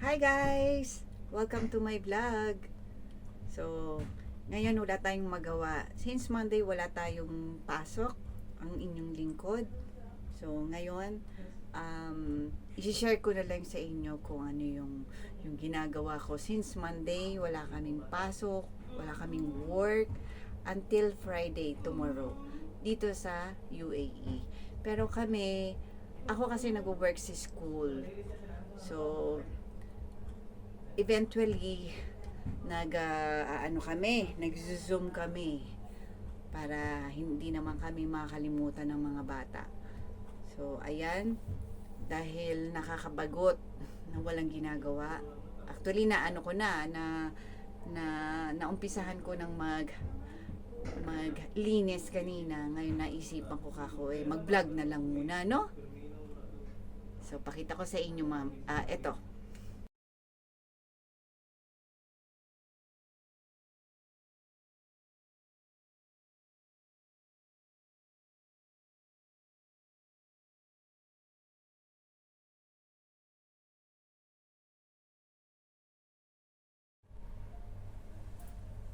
Hi guys! Welcome to my vlog. So, ngayon wala tayong magawa. Since Monday wala tayong pasok ang inyong lingkod. So, ngayon i-share ko na lang sa inyo kung ano yung ginagawa ko. Since Monday wala kaming pasok, wala kaming work until Friday tomorrow dito sa UAE. Pero ako kasi nag-work sa school. So, eventually nag-zoom kami para hindi naman kami makalimutan ng mga bata. So ayan, dahil nakakabagot na walang ginagawa. Actually naumpisahan ko ng maglinis kanina. Ngayon naisipan ko mag-vlog na lang muna, no? So pakita ko sa inyo, ma'am. Eto.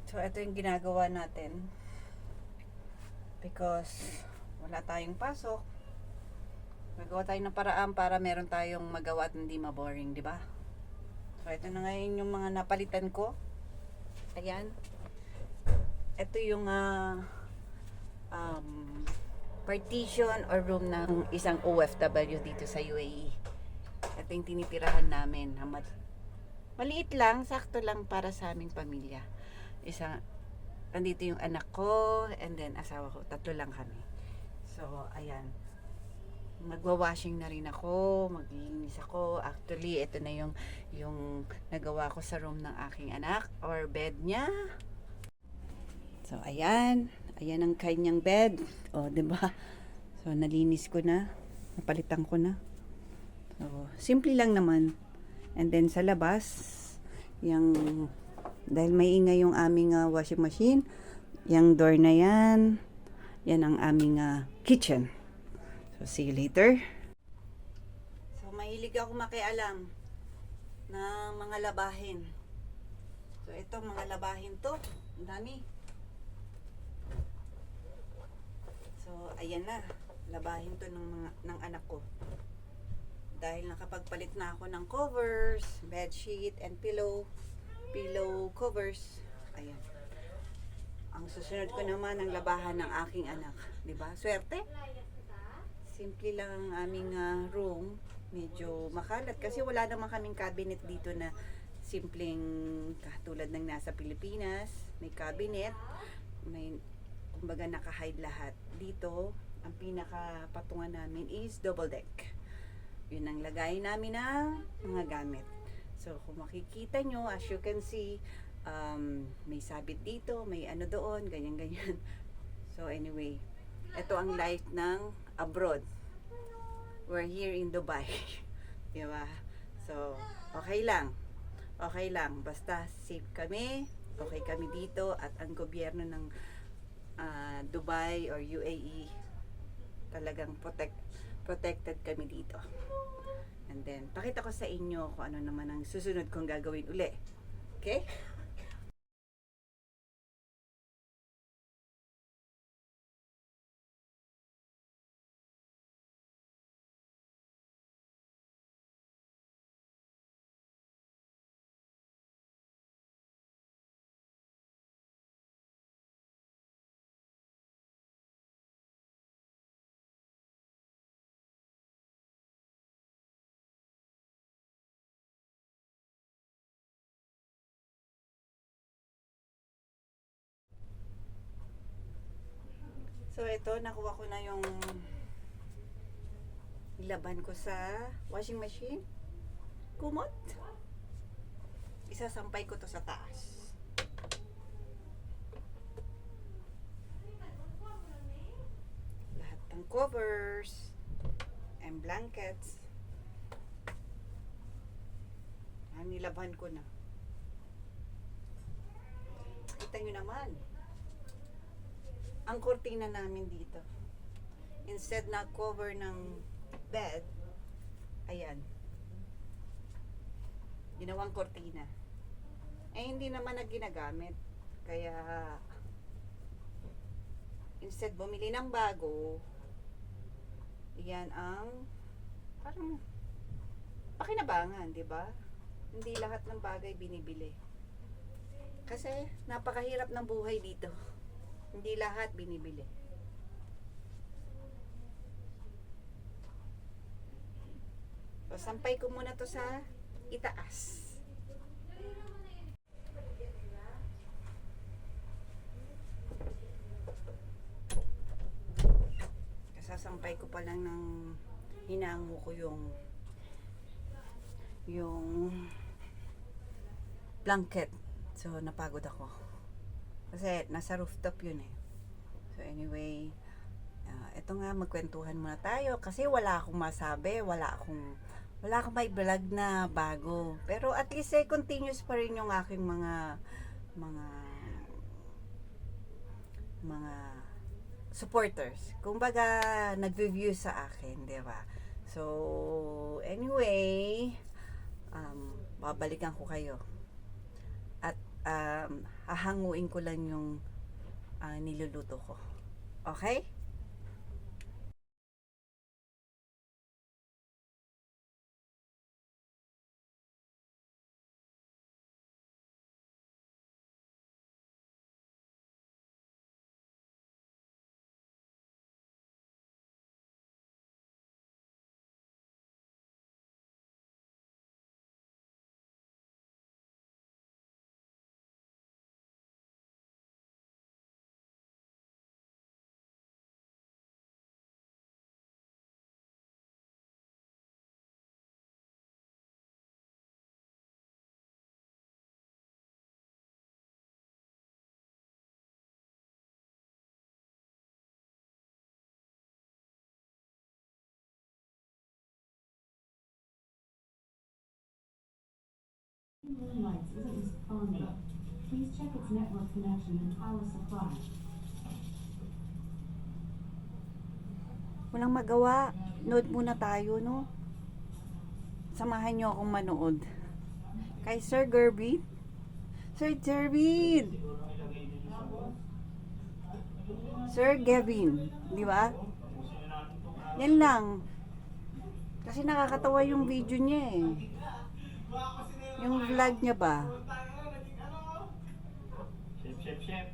So, ito yung ginagawa natin. Because, wala tayong pasok. Magawa tayo ng paraan para meron tayong magawa at hindi maboring, di ba? So, ito na ngayon yung mga napalitan ko. Ayan. Ito yung partition or room ng isang OFW dito sa UAE. Ito yung tinitirahan namin. Maliit lang, sakto lang para sa aming pamilya. Nandito yung anak ko and then asawa ko, tatlo lang kami. So ayan, magwa-washing na rin ako, maglilinis ako. Actually ito na yung nagawa ko sa room ng aking anak or bed niya. So ayan ang kanyang bed, diba? So nalinis ko na, napalitan ko na. So simple lang naman. And then sa labas, dahil may ingay yung aming washing machine, yung door na yan ang aming kitchen. So, see you later. So, mahilig ako makialam ng mga labahin. So, ito mga labahin to. Ang dami. So, ayan na. Labahin to ng anak ko. Dahil nakapagpalit na ako ng covers, bedsheet, and pillow covers. Ayan. Ang susunod ko naman ang labahan ng aking anak, 'di ba? Swerte. Simple lang ang aming room, medyo makalat kasi wala naman kaming cabinet dito na simpleng katulad ng nasa Pilipinas. May cabinet, may kumbaga naka-hide lahat. Dito, ang pinaka-patungan namin is double deck. Yun ang lagay namin ng mga gamit. So, kung makikita nyo, as you can see, may sabit dito, may ano doon, ganyan-ganyan. So, anyway, ito ang life ng abroad. We're here in Dubai. Diba? So, okay lang. Okay lang. Basta safe kami, okay kami dito, at ang gobyerno ng Dubai or UAE, talagang protected kami dito. And then, pakita ko sa inyo kung ano naman ang susunod kong gagawin uli. Okay? So, ito, nakuha ko na yung ilaban ko sa washing machine. Kumot. Isasampay ko to sa taas. Lahat ng covers and blankets. Nilaban ko na. Kita nyo naman. Ang kurtina namin dito. Instead na cover ng bed, ayan. ginawang kortina. Eh, hindi naman na ginagamit. Kaya, instead bumili ng bago, yan ang parang pakinabangan, di ba? Hindi lahat ng bagay binibili. Kasi napakahirap ng buhay dito. Hindi lahat binibili. So, sampay ko muna to sa itaas. Kasasampay ko pa lang ng hinango ko yung blanket. So, napagod ako. Kasi nasa rooftop yun eh. So, anyway, eto nga, magkwentuhan muna tayo. Kasi wala akong masabi. Wala akong may vlog na bago. Pero at least continuous pa rin yung aking mga supporters. Kumbaga, nag-review sa akin, di ba? So, anyway, babalikan ko kayo. At hahanguin ko lang yung niluluto ko. Okay? Lights isn't responding. Please check its network connection and power supply. Walang magawa. Nood muna tayo, no? Samahan nyo akong manood. Kay Sir Gerby. Sir Gervin! Sir Gavin. Di ba? Yan lang. Kasi nakakatawa yung video niya eh. Yung vlog niya ba? Chef.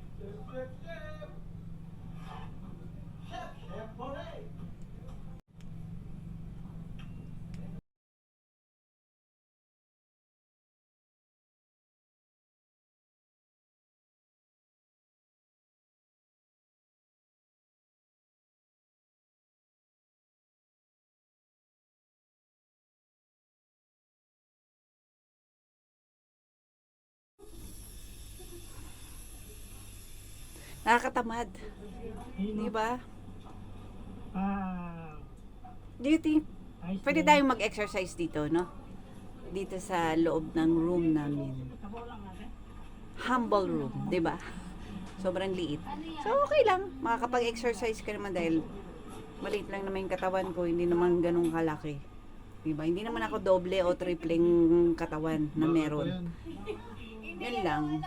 Nakakatamad. Di ba? Ah, Do you think I pwede tayong mag-exercise dito, no? Dito sa loob ng room namin. Humble room, di ba? Sobrang liit. So, okay lang. Makakapag-exercise ka naman dahil maliit lang naman yung katawan ko. Hindi naman ganun kalaki. Di ba? Hindi naman ako doble o tripleng katawan na meron. Yan lang.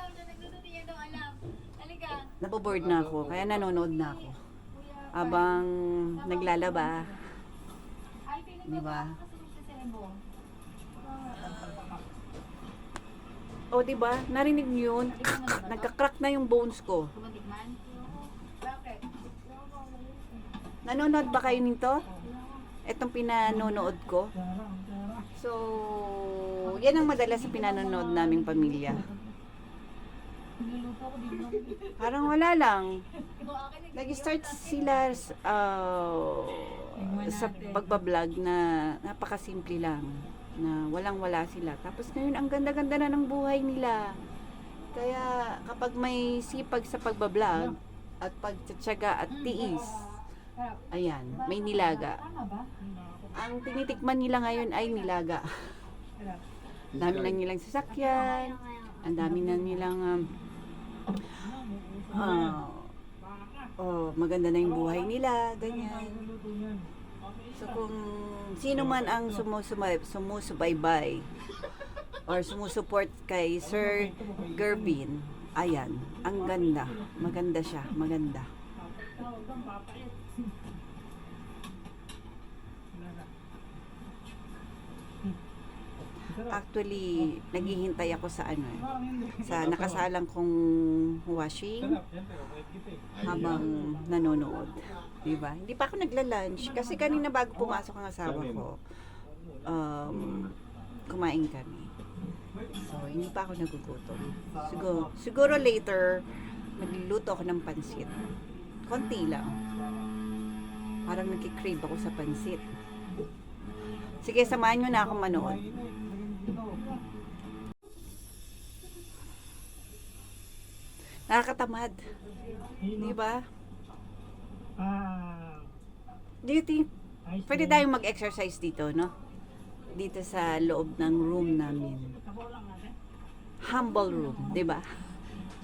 Naboboard na ako. Kaya nanonood na ako. Habang naglalaba. Di ba? O, di ba? Narinig niyo yun? Nagka-crack na yung bones ko. Nanonood ba kayo nito? Itong pinanonood ko. So, yan ang madalas sa pinanonood naming pamilya. Parang wala lang. Nag-start sila sa pagbablog na napakasimple lang. Na walang-wala sila. Tapos ngayon, ang ganda-ganda na ng buhay nila. Kaya kapag may sipag sa pagbablog at pagtsatsaga at tiis, ayan, may nilaga. Ang tinitikman nila ngayon ay nilaga. Ang dami na nilang sasakyan, ang dami na nilang maganda na yung buhay nila, ganyan. So kung sino man ang sumusubaybay or sumusuport kay Sir Gervin. Ayan, ang ganda. Maganda siya, maganda. Actually, naghihintay ako sa ano eh, sa nakasalang kong washing habang nanonood. Diba? Hindi pa ako nagla-lunch kasi kanina bago pumasok ang asawa ko, kumain kami. So, hindi pa ako nagugutom. Siguro later, magluluto ako ng pansit. Konti lang. Parang nagkikrave ako sa pansit. Sige, samahan nyo na ako manood. Nakakatamad. Di ba? Do you think pwede tayong mag-exercise dito, no? Dito sa loob ng room namin. Humble room, di ba?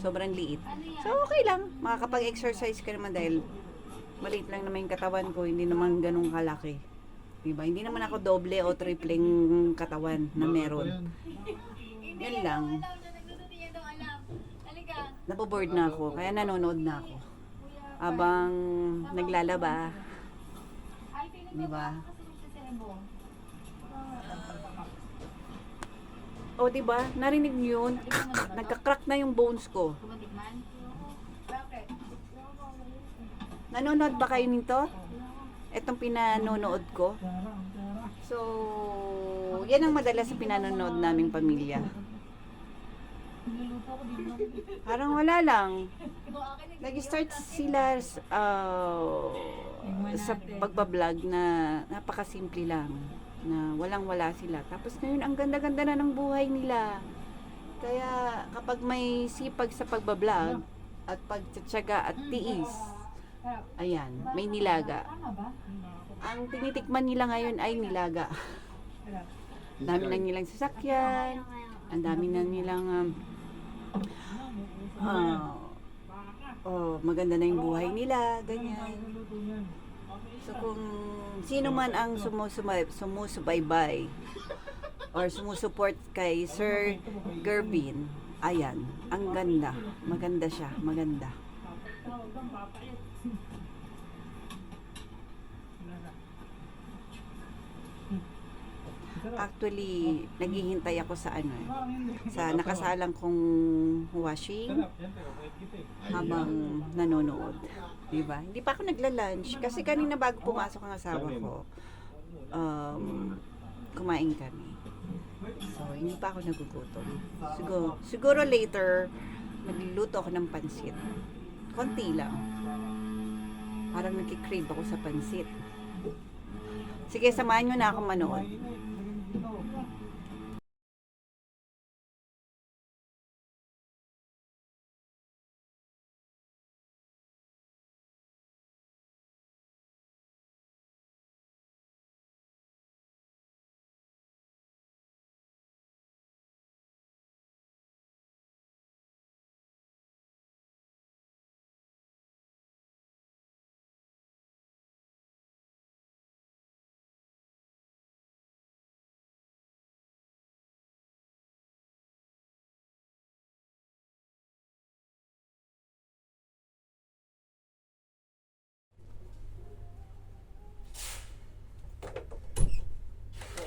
Sobrang liit. So, okay lang. Makakapag-exercise ka naman dahil maliit lang naman yung katawan ko. Hindi naman ganun kalaki. Di ba? Hindi naman ako doble o tripleng katawan na meron. Yan lang. Naboboard na ako, kaya nanonood na ako. Habang naglalaba. Di ba? O, di ba? Narinig niyo yun? Nagka-crack na yung bones ko. Nanonood ba kayo nito? Itong pinanonood ko. So, yan ang madalas sa pinanonood naming pamilya. Parang wala lang. Nag-start sila sa pagbablog na napakasimple lang. Na walang-wala sila. Tapos ngayon, ang ganda-ganda na ng buhay nila. Kaya kapag may sipag sa pagbablog at pagtsatsaga at tiis, ayan, may nilaga. Ang tinitikman nila ngayon ay nilaga. Ang dami na nilang sasakyan, ang dami na nilang maganda na yung buhay nila, ganyan. So kung sino man ang sumusubaybay or sumusuport kay Sir Gervin, ayan, ang ganda. Maganda siya, maganda. Actually, naghihintay ako sa ano eh, sa nakasalang kong washing habang nanonood. Diba? Hindi pa ako nagla-lunch kasi kanina bago pumasok ang asawa ko, kumain kami. So, hindi pa ako nagugutom. Siguro later, magluluto ako ng pansit. Konti lang. Parang nagkikrave ako sa pansit. Sige, samahan nyo na ako manood.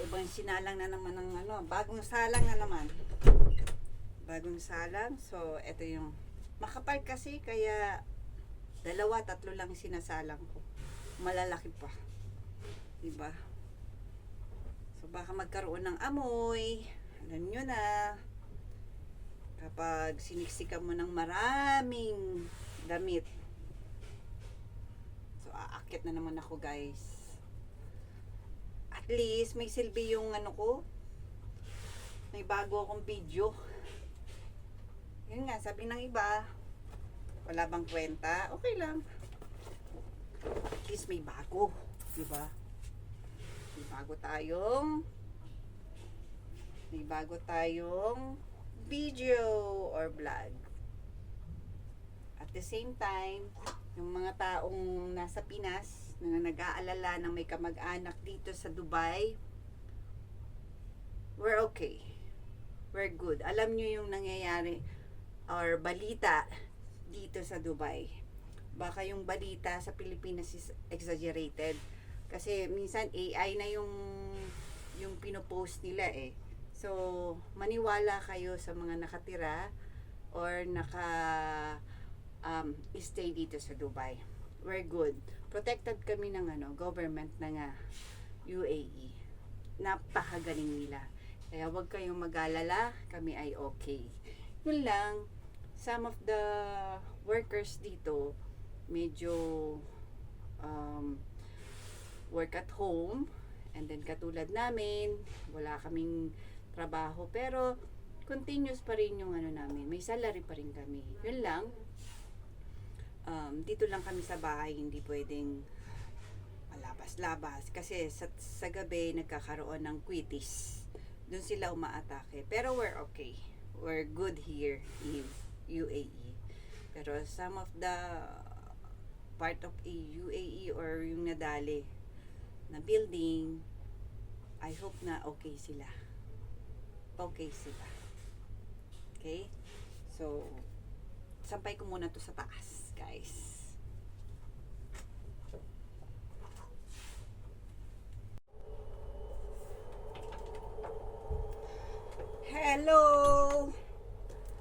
Ibang sinalang na naman ng bagong salang na naman. Bagong salang. So, ito yung makapal kasi kaya 2-3 lang sinasalang ko. Malalaki pa. Diba? So, baka magkaroon ng amoy. Alam nyo na. Kapag siniksikan mo ng maraming damit. So, aakit na naman ako, guys. At least may silbi yung ko. May bago akong video. Yun nga, sabi ng iba, wala bang kwenta? Okay lang. At least may bago, di ba? May bago tayong video or vlog. At the same time, yung mga taong nasa Pinas na nag-aalala na may kamag-anak dito sa Dubai, we're okay. we're good. Alam nyo yung nangyayari or balita dito sa Dubai. Baka yung balita sa Pilipinas is exaggerated. Kasi minsan AI na yung pinopost nila eh. So, maniwala kayo sa mga nakatira or stay dito sa Dubai. We're good. Protected kami ng government ng UAE. Napakagaling nila. Kaya wag kayong mag-alala, kami ay okay. Yun lang, some of the workers dito medyo work at home, and then katulad namin, wala kaming trabaho, pero continuous pa rin yung namin, may salary pa rin kami. Yun lang, dito lang kami sa bahay, hindi pwedeng malabas-labas kasi sa gabi nagkakaroon ng quitis. Doon sila umaatake. Pero we're okay. We're good here in UAE. Pero some of the part of UAE or yung nadali na building, I hope na okay sila. Okay sila. Okay? So, sampay ko muna to sa taas, guys. Hello!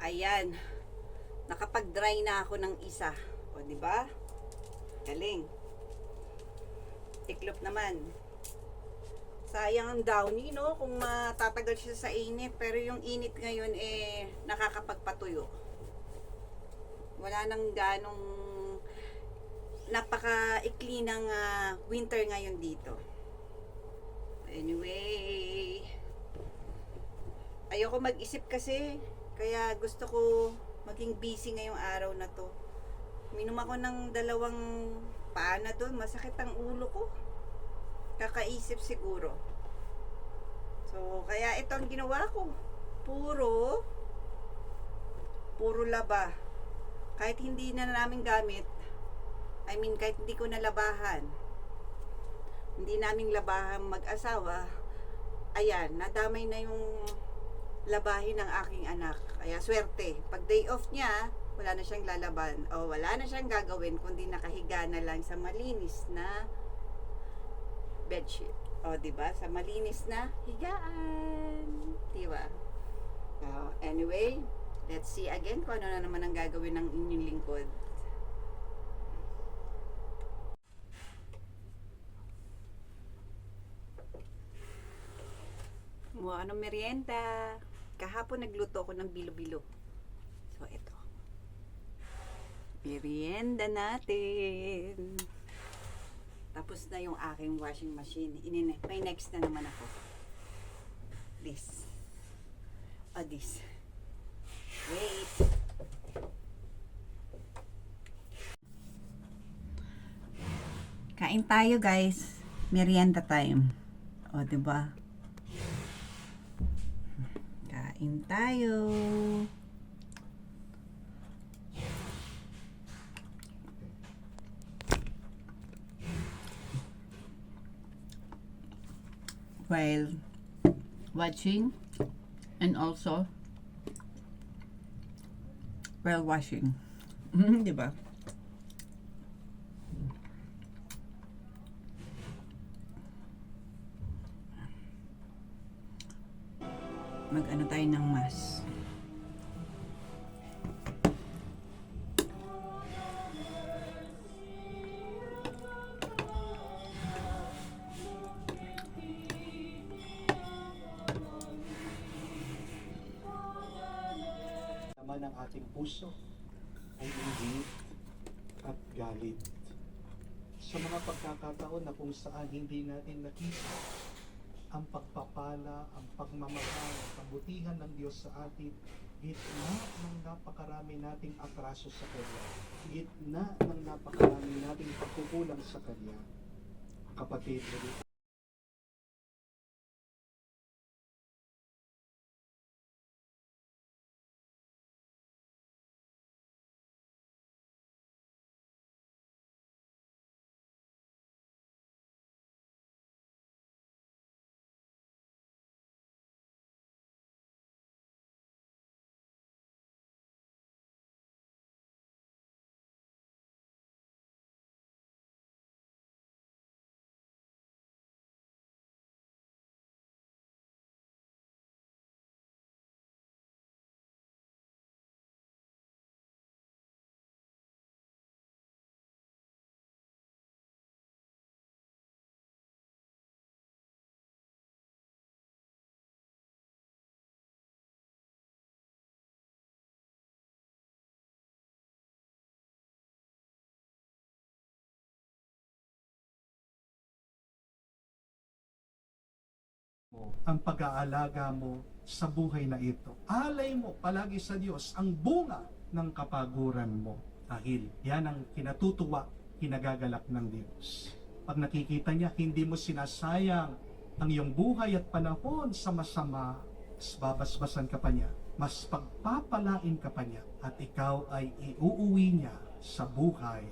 Ayan. Nakapag-dry na ako ng isa. O, di ba? Galing. Tiklop naman. Sayang ang downy, no? Kung matatagal siya sa init. Pero yung init ngayon, nakakapagpatuyo. Wala nang ganong napaka-ikli ng winter ngayon dito. Anyway, ayoko mag-isip kasi, kaya gusto ko maging busy ngayong araw na to. Minom ako ng 2 Panadol, masakit ang ulo ko. Kakaisip siguro. So, kaya ito ang ginawa ko. Puro laba. Kahit hindi na namin gamit, kahit hindi ko nalabahan, hindi namin labahan mag-asawa, ayan, nadamay na yung labahin ng aking anak. Kaya swerte, pag day off niya, wala na siyang lalaban o wala na siyang gagawin kundi nakahiga na lang sa malinis na bedsheet. O, diba? Sa malinis na higaan. Diba? So, anyway, let's see again kung ano na naman ang gagawin ng inyong lingkod. Anong merienda? Kahapon nagluto ako ng bilo-bilo. So, ito. Merienda natin. Tapos na yung aking washing machine. May next na naman ako. This. This. Wait. Kain tayo, guys. Merienda time. O, diba? Kain tayo. While watching and also while washing. Diba? Mag-ano tayo ng mas. Naman ang ating puso ay inggit at galit. Sa mga pagkakataon na kung saan hindi natin nakita ang pagpapala, ang pagmamahal, ang kabutihan ng Diyos sa atin, gitna ng napakarami nating atraso sa Kanya, gitna ng napakarami nating pagkukulang sa Kanya. Kapatid, mo ang pag-aalaga mo sa buhay na ito. Alay mo palagi sa Diyos ang bunga ng kapaguran mo. Dahil yan ang kinatutuwa, kinagagalak ng Diyos. Pag nakikita niya, hindi mo sinasayang ang iyong buhay at panahon sa masama, mas babasbasan ka pa niya, mas pagpapalain ka pa niya, at ikaw ay iuuwi niya sa buhay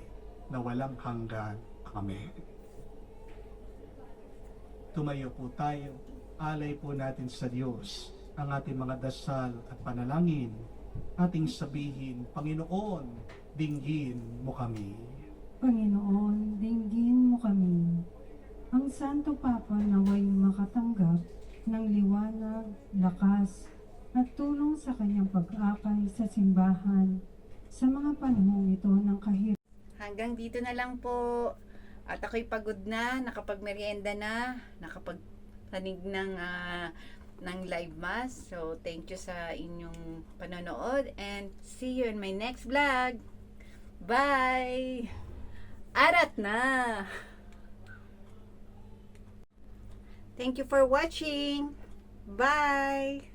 na walang hanggan. Amen. Tumayo po tayo, alay po natin sa Diyos ang ating mga dasal at panalangin. Ating sabihin, Panginoon, dinggin mo kami. Panginoon, dinggin mo kami. Ang Santo Papa naway makatanggap ng liwanag, lakas, at tulong sa kanyang pag-akay sa simbahan sa mga panahong ito ng kahirapan. Hanggang dito na lang po. At ako'y pagod na, nakapagmerienda na, nakapagtanig ng live mass. So, thank you sa inyong panonood and see you in my next vlog. Bye! Arat na! Thank you for watching. Bye!